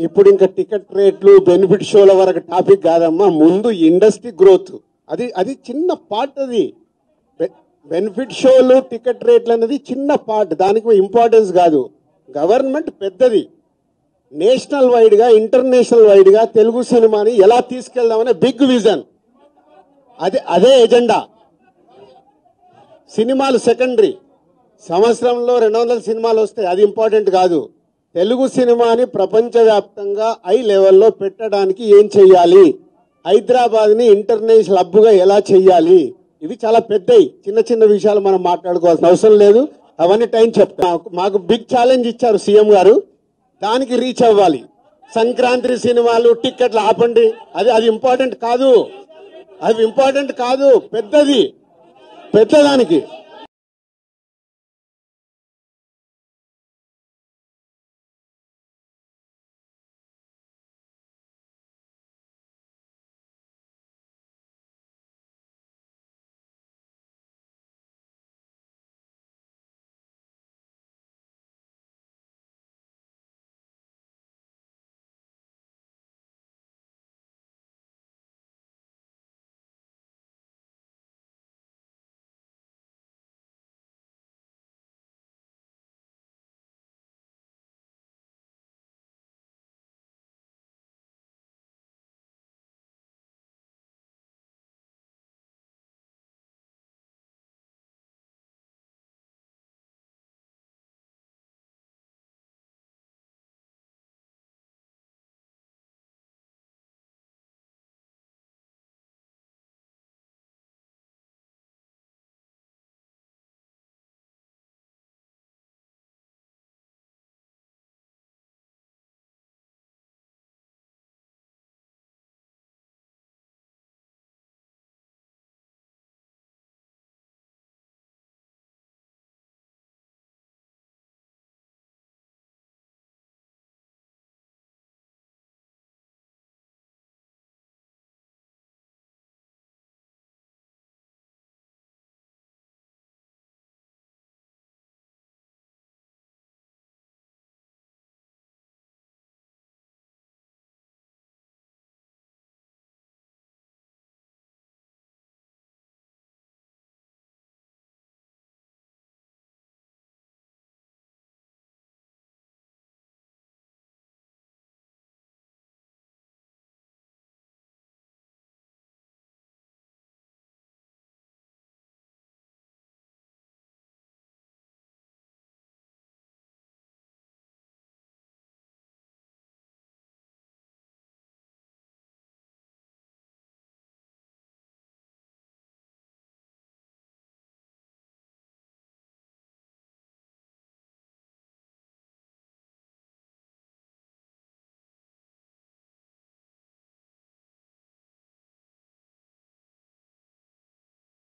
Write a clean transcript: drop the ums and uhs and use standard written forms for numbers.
ఇప్పుడు ఇంకా టికెట్ రేట్లు బెనిఫిట్ షోల వరకు టాపిక్ కాదమ్మా, ముందు ఇండస్ట్రీ గ్రోత్ అది చిన్న పార్ట్. అది బెనిఫిట్ షోలు టికెట్ రేట్లు అనేది చిన్న పార్ట్, దానికి ఇంపార్టెన్స్ కాదు. గవర్నమెంట్ పెద్దది, నేషనల్ వైడ్ గా ఇంటర్నేషనల్ వైడ్ గా తెలుగు సినిమాని ఎలా తీసుకెళ్దామనే బిగ్ విజన్, అదే ఎజెండా. సినిమాలు సెకండరీ, సంవత్సరంలో 200 సినిమాలు వస్తాయి, అది ఇంపార్టెంట్ కాదు. తెలుగు సినిమాని ప్రపంచవ్యాప్తంగా హై లెవెల్లో పెట్టడానికి ఏం చెయ్యాలి, హైదరాబాద్ ని ఇంటర్నేషనల్ హబ్గా ఎలా చెయ్యాలి, ఇవి చాలా పెద్దవి. చిన్న చిన్న విషయాలు మనం మాట్లాడుకోవాల్సిన అవసరం లేదు, అవన్నీ టైం చెప్తా. మాకు బిగ్ ఛాలెంజ్ ఇచ్చారు సీఎం గారు, దానికి రీచ్ అవ్వాలి. సంక్రాంతి సినిమాలు టిక్కెట్లు ఆపండి, అది ఇంపార్టెంట్ కాదు, అది ఇంపార్టెంట్ కాదు, పెద్దదానికి